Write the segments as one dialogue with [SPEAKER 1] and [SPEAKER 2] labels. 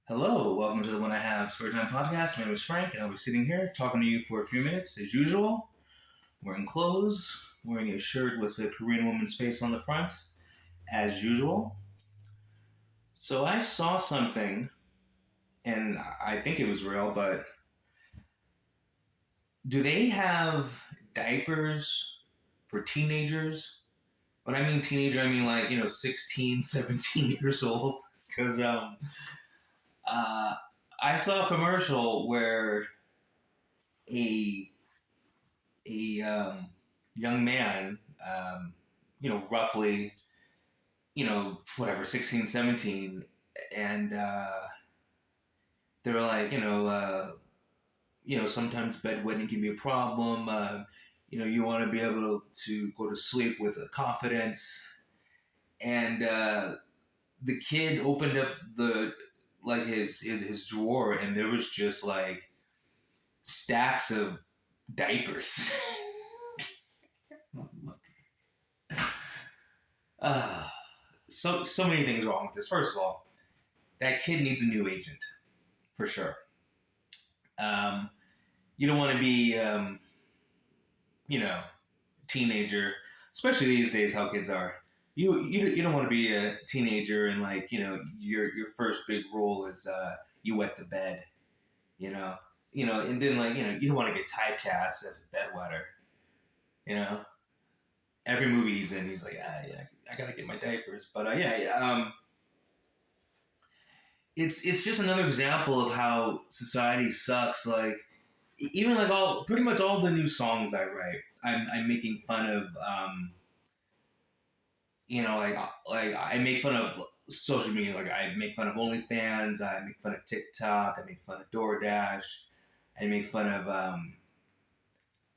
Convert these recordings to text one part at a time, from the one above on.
[SPEAKER 1] Hello, welcome to the When I Have Spare Time podcast. My name is Frank, and I'll be sitting here talking to you for a few minutes, as usual. Wearing clothes, wearing a shirt with a Korean woman's face on the front, as usual. So I saw something, and I think it was real, but do they have diapers for teenagers? When I mean teenager, I mean 16, 17 years old. Because uh, I saw a commercial where a a young man, roughly, whatever, 16, 17, and they were like, sometimes bedwetting can be a problem. You want to be able to go to sleep with a confidence. And the kid opened up his drawer, and there was just like stacks of diapers. uh, so many things wrong with this. First of all, that kid needs a new agent for sure. Um, you don't want to be, teenager, especially these days how kids are. You don't want to be a teenager and your first big role is you wet the bed, you know, and then you don't want to get typecast as a bedwetter, you know. Every movie he's in, he's like, yeah, I gotta get my diapers, but it's just another example of how society sucks. Like even like all pretty much all the new songs I write, I'm making fun of I make fun of social media. Like I make fun of OnlyFans, I make fun of TikTok, I make fun of DoorDash, I make fun of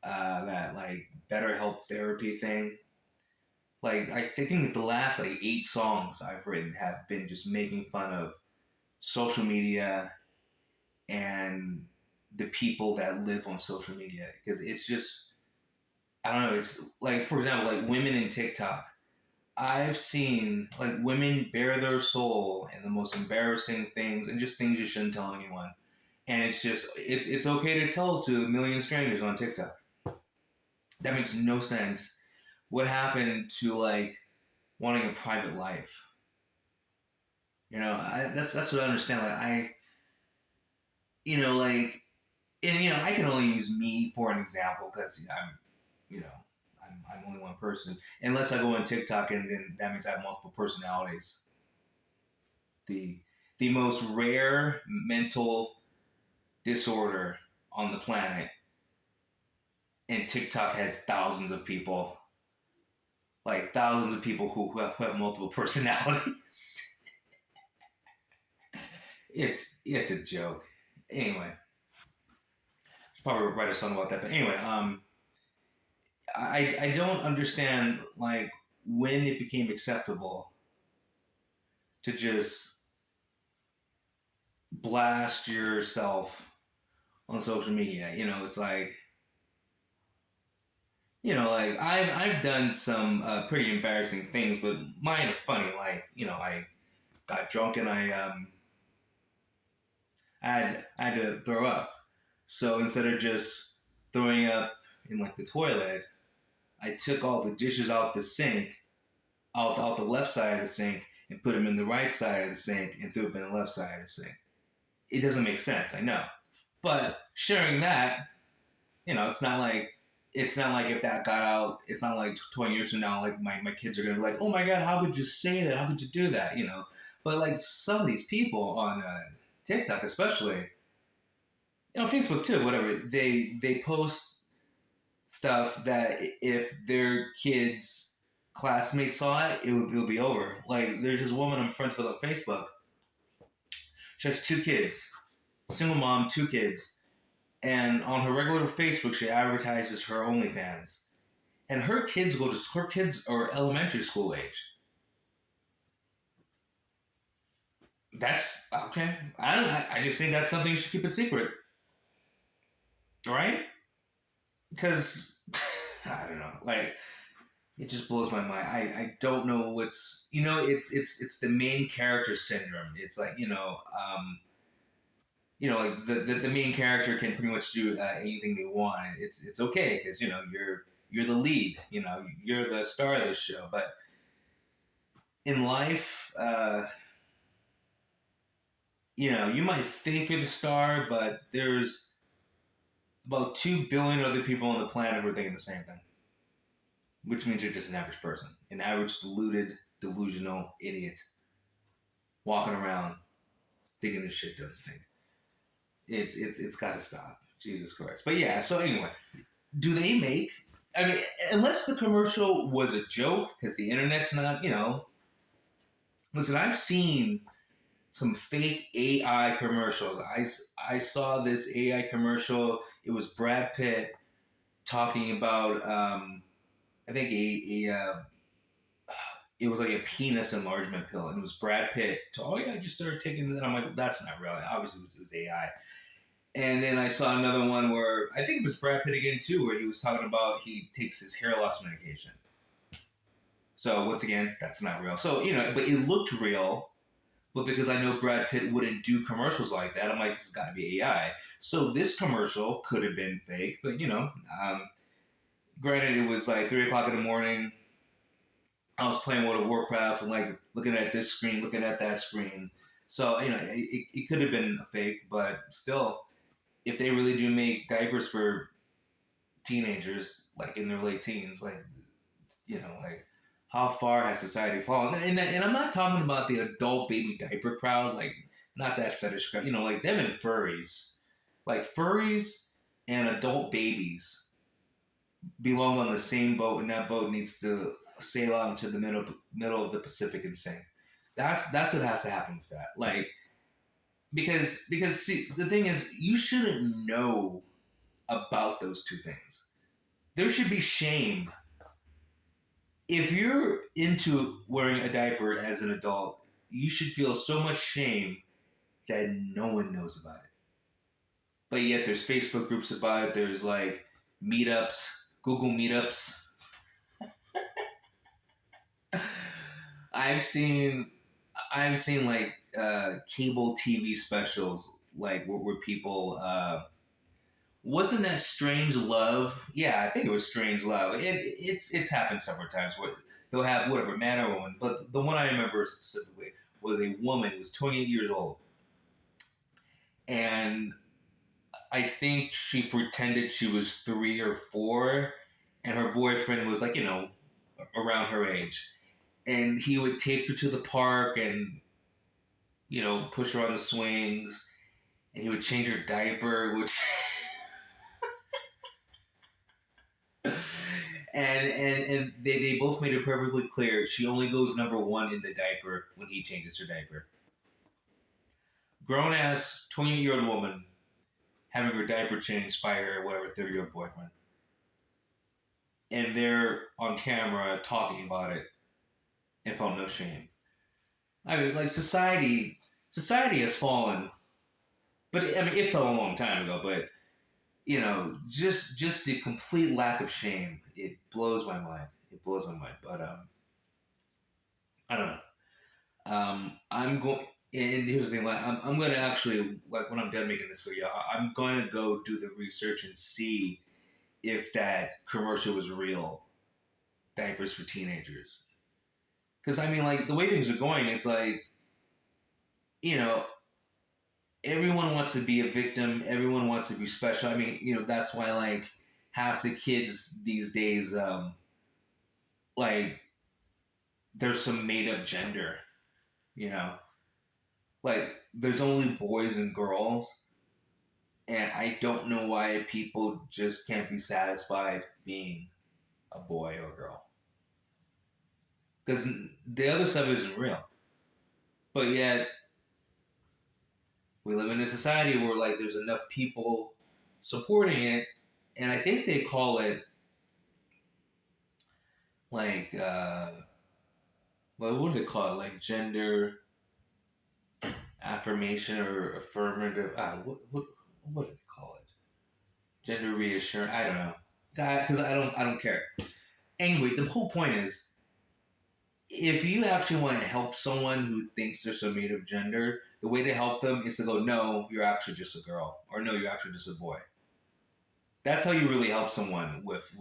[SPEAKER 1] that like BetterHelp therapy thing. Like I think the last like 8 songs I've written have been just making fun of social media and the people that live on social media, because it's just, I don't know, it's like, for example, like women in TikTok. I've seen like women bare their soul in the most embarrassing things and just things you shouldn't tell anyone. And it's okay to tell to a million strangers on TikTok. That makes no sense. What happened to like wanting a private life? That's what I understand. Like like, and I can only use me for an example because you know, I'm only one person. Unless I go on TikTok, and then that means I have multiple personalities. The the most rare mental disorder on the planet, and TikTok has thousands of people, like thousands of people who have multiple personalities. It's a joke. Anyway, should probably write a song about that. But anyway, I don't understand like when it became acceptable to just blast yourself on social media. It's like, like I've done some pretty embarrassing things, but mine are funny. Like, I got drunk and I had to throw up. So instead of just throwing up in like the toilet, I took all the dishes out the sink, out the left side of the sink, and put them in the right side of the sink and threw them in the left side of the sink. It doesn't make sense, I know. But sharing that, it's not like if that got out, it's not like 20 years from now, like my kids are gonna be like, oh my god, how could you say that? How could you do that? But like some of these people on TikTok, especially, Facebook too, whatever, they post stuff that if their kids' classmates saw it, it'll be over. Like there's this woman I'm friends with on Facebook. She has 2 kids, single mom, 2 kids. And on her regular Facebook, she advertises her OnlyFans. And her kids are elementary school age. That's okay. I don't. I just think that's something you should keep a secret, right? Because I don't know. Like it just blows my mind. I don't know what's. It's the main character syndrome. It's like like the main character can pretty much do anything they want. It's okay because you're the lead. You're the star of the show. But in life, you might think you're the star, but there's about 2 billion other people on the planet who are thinking the same thing, which means you're just an average person, an average deluded, delusional idiot walking around thinking this shit does stink. It's got to stop. Jesus Christ. But yeah. So anyway, do they make? I mean, unless the commercial was a joke, because the internet's not. Listen, I've seen some fake AI commercials. I saw this AI commercial. It was Brad Pitt talking about I think it was like a penis enlargement pill, and it was Brad Pitt. Oh yeah, I just started taking that. I'm like, that's not real. Obviously, it was AI. And then I saw another one where I think it was Brad Pitt again too, where he was talking about he takes his hair loss medication. So once again, that's not real. So but it looked real. But because I know Brad Pitt wouldn't do commercials like that, I'm like, this has got to be AI. So this commercial could have been fake, but granted, it was like 3 o'clock in the morning. I was playing World of Warcraft and like looking at this screen, looking at that screen. So it could have been a fake, but still, if they really do make diapers for teenagers, like in their late teens, like how far has society fallen? And I'm not talking about the adult baby diaper crowd, like not that fetish crowd, like them and furries. Like furries and adult babies belong on the same boat, and that boat needs to sail out into the middle of the Pacific and sink. That's what has to happen with that. Like because see, the thing is, you shouldn't know about those two things. There should be shame. If you're into wearing a diaper as an adult, you should feel so much shame that no one knows about it. But yet there's Facebook groups about it. There's like meetups, Google meetups. I've seen like cable TV specials like where people wasn't that Strange Love? Yeah, I think it was Strange Love. It's happened several times where they'll have whatever man or woman, but the one I remember specifically was a woman who was 28 years old, and I think she pretended she was 3 or 4, and her boyfriend was like around her age, and he would take her to the park and push her on the swings, and he would change her diaper, which and they both made it perfectly clear she only goes number one in the diaper when he changes her diaper. Grown ass 28-year-old woman having her diaper changed by her whatever 30-year-old boyfriend, and they're on camera talking about it and felt no shame. I mean, like society has fallen, but I mean it fell a long time ago. But just the complete lack of shame. It blows my mind. It blows my mind. But I don't know. I'm going. And here's the thing. Like, I'm going to actually like when I'm done making this video, I'm going to go do the research and see if that commercial was real. Diapers for teenagers. Because I mean, like the way things are going, it's like you know everyone wants to be a victim. Everyone wants to be special. I mean, that's why like half the kids these days, like there's some made up gender. You know, like there's only boys and girls, and I don't know why people just can't be satisfied being a boy or girl because the other stuff isn't real. But yet we live in a society where like there's enough people supporting it, and I think they call it like what do they call it? Like gender affirmation or affirmative. What do they call it? Gender reassurance. I don't know, because I don't care. Anyway, the whole point is if you actually want to help someone who thinks they're some native gender, the way to help them is to go, no, you're actually just a girl, or no, you're actually just a boy. That's how you really help someone with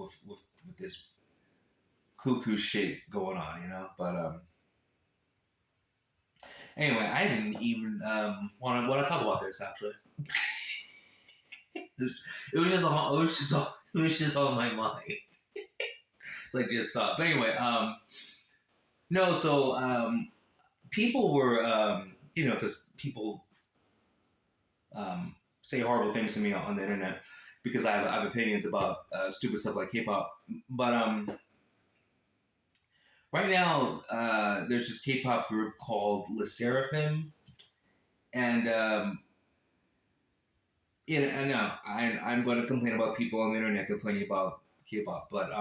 [SPEAKER 1] this cuckoo shit going on, you know. But anyway, I didn't even want to talk about this actually. It was just on my mind, like just saw. But anyway, no, so people were because people say horrible things to me on the internet because I have opinions about stupid stuff like K-pop. But right now, there's this K-pop group called Le Seraphim, and I know I'm going to complain about people on the internet complaining about K-pop, but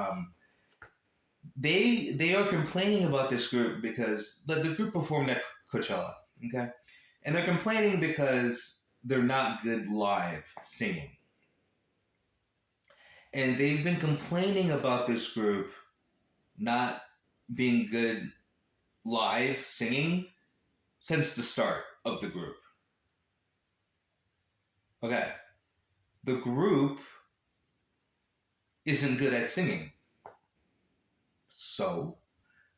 [SPEAKER 1] they are complaining about this group because the group performed at Coachella, okay, and they're complaining because they're not good live singing, and they've been complaining about this group not being good live singing since the start of the group. Okay, the group isn't good at singing, so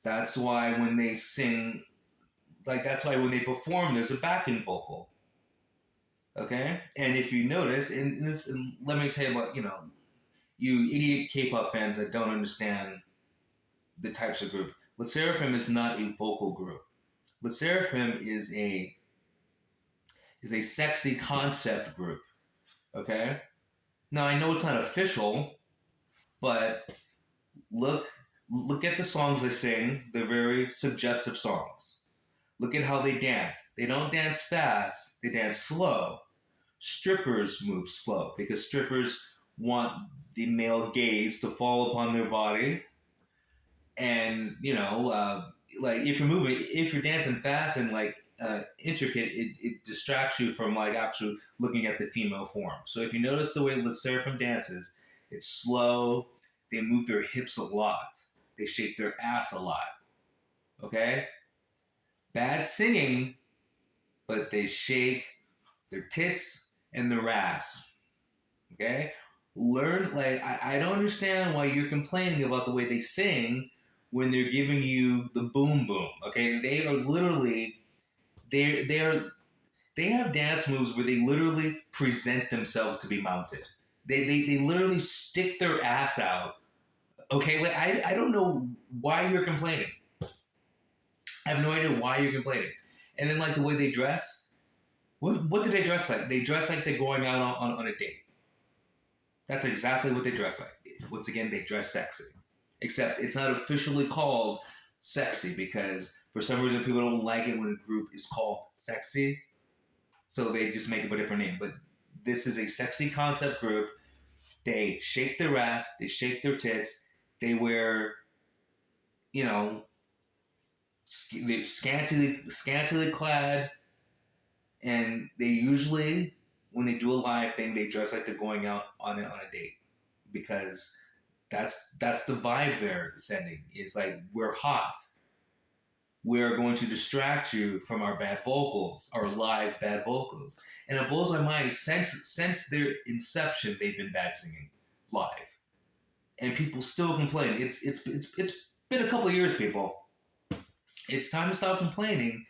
[SPEAKER 1] that's why when they sing, like that's why when they perform, there's a backing vocal. Okay, and if you notice, and let me tell you about you idiot K-pop fans that don't understand the types of group. Le Seraphim is not a vocal group. Le Seraphim is a sexy concept group. Okay, now I know it's not official, but look look at the songs they sing. They're very suggestive songs. Look at how they dance. They don't dance fast. They dance slow. Strippers move slow because strippers want the male gaze to fall upon their body, and like if you're dancing fast and like intricate, it distracts you from like actually looking at the female form. So if you notice the way Le Seraphim dances, it's slow. They move their hips a lot. They shake their ass a lot. Okay, bad singing, but they shake their tits and their ass. Okay, learn. Like I don't understand why you're complaining about the way they sing when they're giving you the boom boom. Okay, they are literally they have dance moves where they literally present themselves to be mounted. They literally stick their ass out. Okay, like I don't know why you're complaining. I have no idea why you're complaining. And then like the way they dress. What do they dress like? They dress like they're going out on a date. That's exactly what they dress like. Once again, they dress sexy. Except it's not officially called sexy because for some reason people don't like it when a group is called sexy. So they just make up a different name. But this is a sexy concept group. They shake their ass, they shake their tits, they wear, you know, they're scantily clad, and they usually, when they do a live thing, they dress like they're going out on a date because that's the vibe they're sending. Is like we're hot. We're going to distract you from our bad vocals, our live bad vocals, and it blows my mind. Since their inception, they've been bad singing live, and people still complain. It's been a couple of years, people. It's time to stop complaining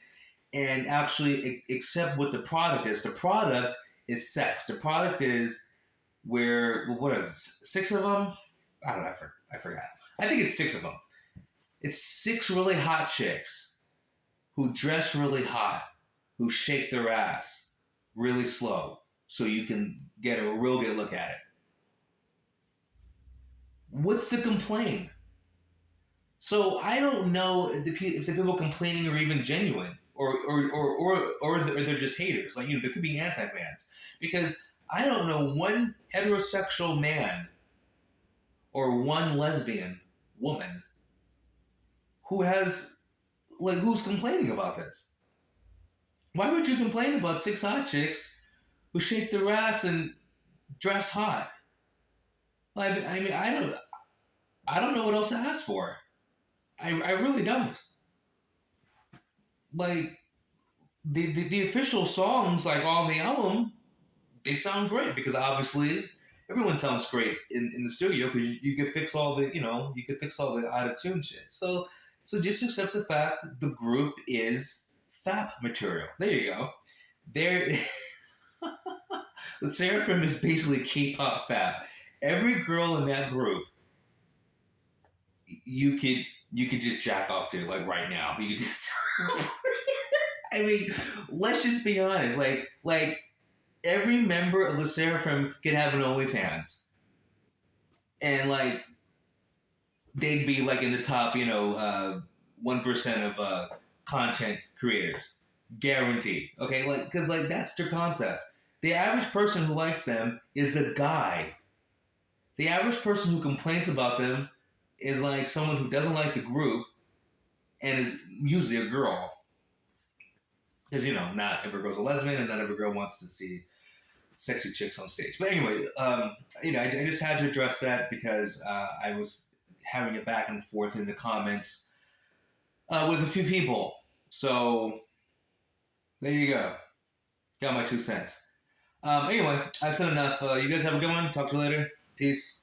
[SPEAKER 1] and actually accept what the product is. The product is sex. The product is where what are six of them? I don't know. I forgot. I think it's six of them. It's six really hot chicks who dress really hot, who shake their ass really slow, so you can get a real good look at it. What's the complaint? So I don't know if the people complaining are even genuine, or they're just haters. Like there could be anti-fans because I don't know one heterosexual man or one lesbian woman who's complaining about this. Why would you complain about six hot chicks who shake their ass and dress hot? Like I mean I don't know what else to ask for. I really don't. like the official songs, like on the album, they sound great because obviously everyone sounds great in the studio because you could fix all the you could fix all the out of tune shit. So just accept the fact the group is FAP material. There you go. There, the Seraphim is basically K-pop FAP. Every girl in that group, you could you could just jack off to like right now. You could just. I mean, let's just be honest. Like every member of the Seraphim could have an OnlyFans, and like they'd be like in the top, 1% of content creators, guaranteed. Okay, like because like that's their concept. The average person who likes them is a guy. The average person who complains about them is like someone who doesn't like the group and is usually a girl. Because not every girl's a lesbian, and not every girl wants to see sexy chicks on stage. But anyway, I just had to address that because I was having it back and forth in the comments with a few people. So there you go. Got my 2 cents. Anyway, I've said enough. You guys have a good one. Talk to you later. Peace.